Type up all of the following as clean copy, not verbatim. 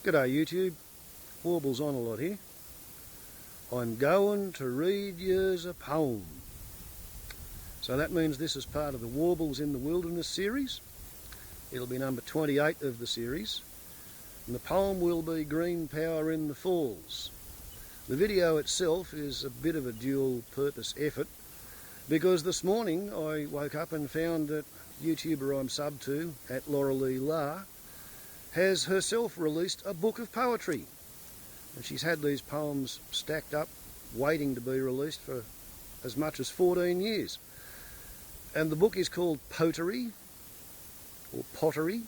G'day YouTube, Warbles on a lot here. I'm going to read yous a poem. So that means this is part of the Warbles in the Wildernes series. It'll be number 28 of the series. And the poem will be Green Power in the Falls. The video itself is a bit of a dual purpose effort because this morning I woke up and found that YouTuber I'm sub to at Lorelei has herself released a book of poetry, and she's had these poems stacked up waiting to be released for as much as 14 years. And the book is called Potery or Pottery,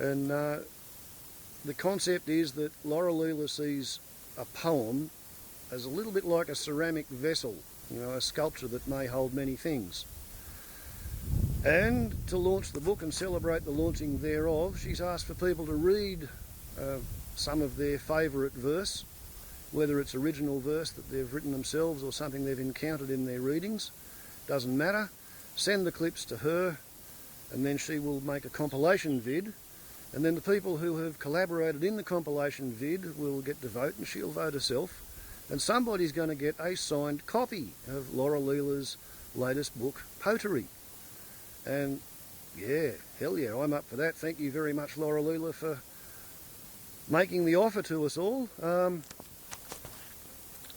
and the concept is that Lorelei sees a poem as a little bit like a ceramic vessel, you know, a sculpture that may hold many things. And to launch the book and celebrate the launching thereof, she's asked for people to read some of their favourite verse, whether it's original verse that they've written themselves or something they've encountered in their readings. Doesn't matter. Send the clips to her and then she will make a compilation vid, and then the people who have collaborated in the compilation vid will get to vote and she'll vote herself, and somebody's going to get a signed copy of Lorelei's latest book, Potery. And yeah, hell yeah, I'm up for that. Thank you very much, Lorelei, for making the offer to us all.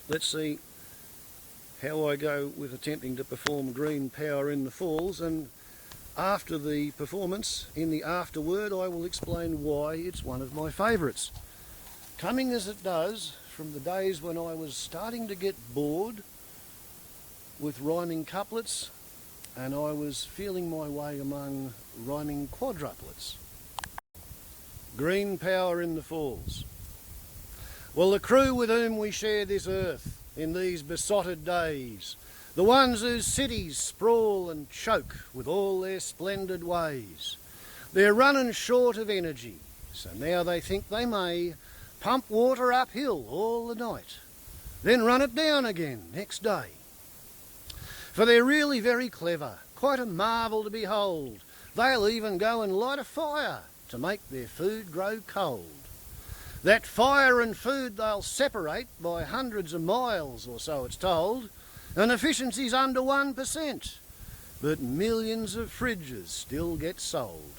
Let's see how I go with attempting to perform Green Power in the Falls, and after the performance, in the afterword, I will explain why it's one of my favourites. Coming as it does from the days when I was starting to get bored with rhyming couplets, and I was feeling my way among rhyming quadruplets. Green Power in the Falls. Well, the crew with whom we share this earth in these besotted days, the ones whose cities sprawl and choke with all their splendid ways, they're running short of energy, so now they think they may pump water uphill all the night, then run it down again next day. For they're really very clever, quite a marvel to behold. They'll even go and light a fire to make their food grow cold. That fire and food they'll separate by hundreds of miles or so, it's told, and efficiency's under 1%, but millions of fridges still get sold.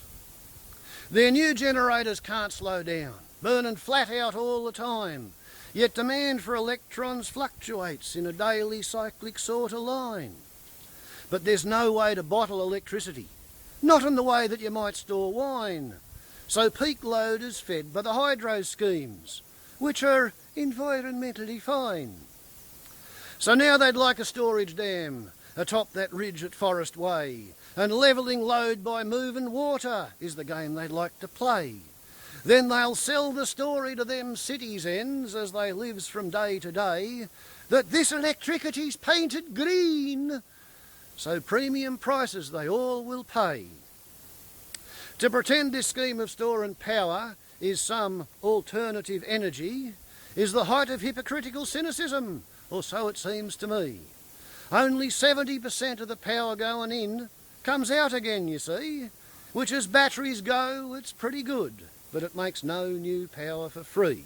Their new generators can't slow down, burning flat out all the time, yet demand for electrons fluctuates in a daily cyclic sort of line. But there's no way to bottle electricity, not in the way that you might store wine. So peak load is fed by the hydro schemes, which are environmentally fine. So now they'd like a storage dam atop that ridge at Forest Way, and levelling load by moving water is the game they'd like to play. Then they'll sell the story to them cities' ends as they lives from day to day, that this electricity's painted green, so premium prices they all will pay. To pretend this scheme of storing power is some alternative energy is the height of hypocritical cynicism, or so it seems to me. Only 70% of the power going in comes out again, you see, which as batteries go, it's pretty good, but it makes no new power for free.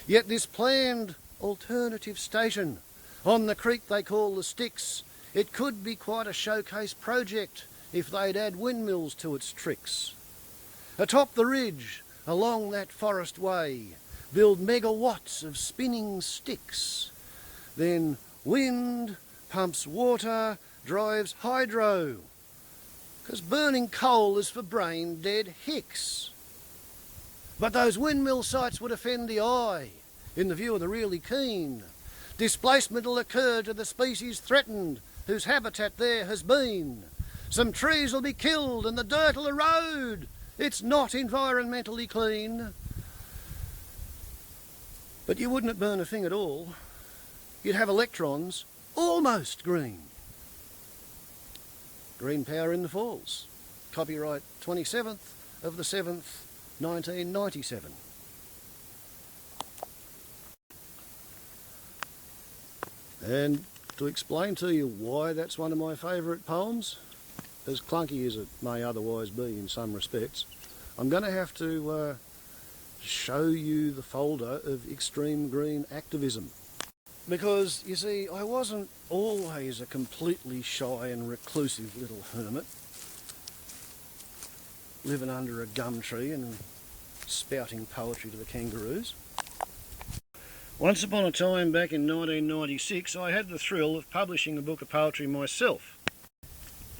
Yet this planned alternative station on the creek they call the Styx, it could be quite a showcase project if they'd add windmills to its tricks. Atop the ridge, along that forest way, build megawatts of spinning sticks. Then wind pumps water, drives hydro, 'cause burning coal is for brain-dead hicks. But those windmill sites would offend the eye, in the view of the really keen. Displacement will occur to the species threatened, whose habitat there has been. Some trees will be killed and the dirt will erode. It's not environmentally clean. But you wouldn't burn a thing at all. You'd have electrons almost green. Green Power in the Falls. Copyright 27th of the 7th, 1997. And to explain to you why that's one of my favourite poems, as clunky as it may otherwise be in some respects, I'm going to have to show you the folder of extreme green activism. Because, you see, I wasn't always a completely shy and reclusive little hermit, living under a gum tree and spouting poetry to the kangaroos. Once upon a time, back in 1996, I had the thrill of publishing a book of poetry myself.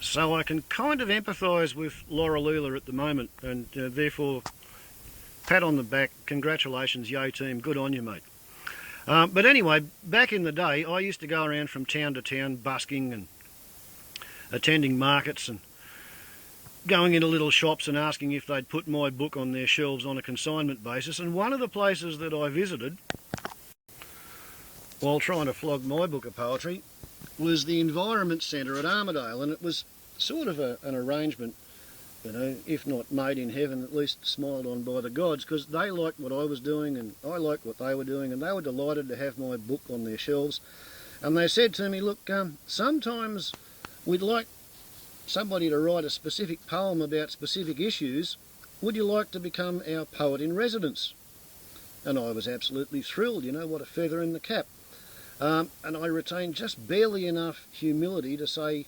So I can kind of empathise with Lorelei at the moment, and therefore, pat on the back, congratulations, yay team, good on you, mate. But anyway, back in the day, I used to go around from town to town busking and attending markets and going into little shops and asking if they'd put my book on their shelves on a consignment basis. And one of the places that I visited while trying to flog my book of poetry was the Environment Centre at Armidale, and it was sort of an arrangement, you know, if not made in heaven, at least smiled on by the gods, because they liked what I was doing and I liked what they were doing, and they were delighted to have my book on their shelves. And they said to me, look, sometimes we'd like somebody to write a specific poem about specific issues. Would you like to become our poet in residence? And I was absolutely thrilled, you know, what a feather in the cap. And I retained just barely enough humility to say,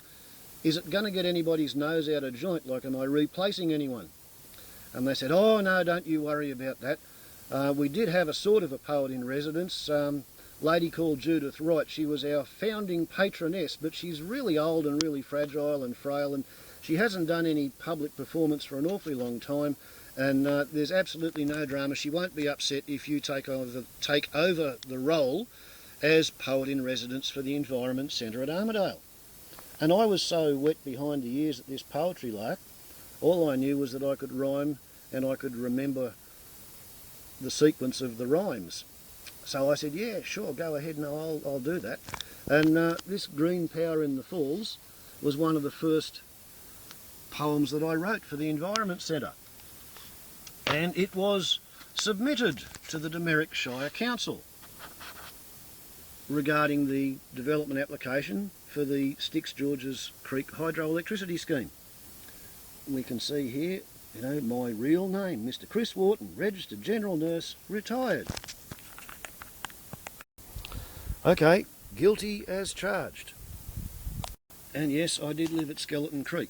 is it going to get anybody's nose out of joint? Like, am I replacing anyone? And they said, oh no, don't you worry about that. We did have a sort of a poet in residence, lady called Judith Wright. She was our founding patroness, but she's really old and really fragile and frail, and she hasn't done any public performance for an awfully long time, and there's absolutely no drama. She won't be upset if you take over the role as poet in residence for the Environment Centre at Armidale. And I was so wet behind the ears at this poetry lark, all I knew was that I could rhyme and I could remember the sequence of the rhymes. So I said, yeah, sure, go ahead, no, I'll do that. And this Green Power in the Falls was one of the first poems that I wrote for the Environment Centre. And it was submitted to the Demerrick Shire Council regarding the development application for the Styx Georges Creek hydroelectricity scheme. We can see here, you know, my real name, Mr. Chris Wharton, Registered General Nurse, retired. Okay, guilty as charged. And yes, I did live at Skeleton Creek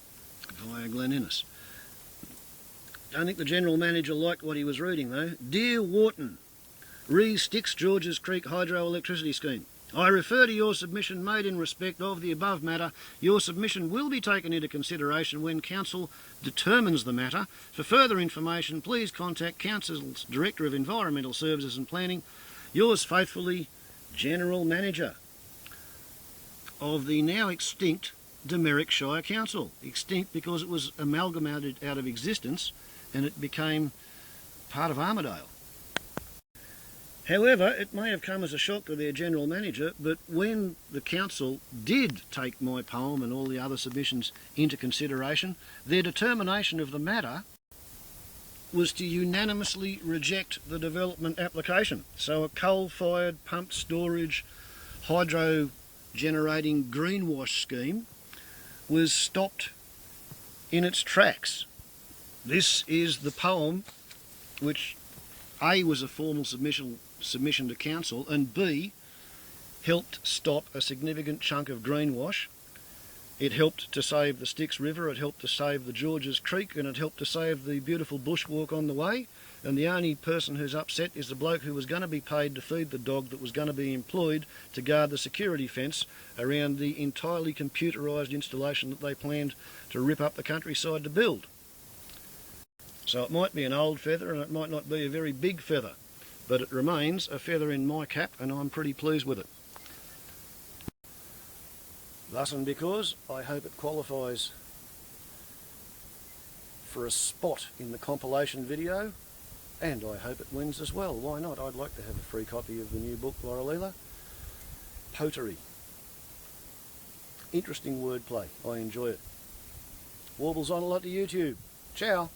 via Glen Innes. Don't think the General Manager liked what he was reading though. Dear Wharton, re Styx Georges Creek hydroelectricity scheme. I refer to your submission made in respect of the above matter. Your submission will be taken into consideration when Council determines the matter. For further information, please contact Council's Director of Environmental Services and Planning. Yours faithfully, General Manager of the now extinct Demerrick Shire Council. Extinct because it was amalgamated out of existence and it became part of Armidale. However, it may have come as a shock to their General Manager, but when the Council did take my poem and all the other submissions into consideration, their determination of the matter was to unanimously reject the development application. So a coal-fired pumped storage hydro generating greenwash scheme was stopped in its tracks. This is the poem which A, was a formal submission to Council, and B, helped stop a significant chunk of greenwash. It helped to save the Styx River, it helped to save the Georges Creek, and it helped to save the beautiful bushwalk on the way. And the only person who's upset is the bloke who was going to be paid to feed the dog that was going to be employed to guard the security fence around the entirely computerised installation that they planned to rip up the countryside to build. So it might be an old feather and it might not be a very big feather, but it remains a feather in my cap and I'm pretty pleased with it. Thus and because, I hope it qualifies for a spot in the compilation video, and I hope it wins as well. Why not? I'd like to have a free copy of the new book, Lorelei. Potery. Interesting wordplay. I enjoy it. Warbles on a lot to YouTube. Ciao.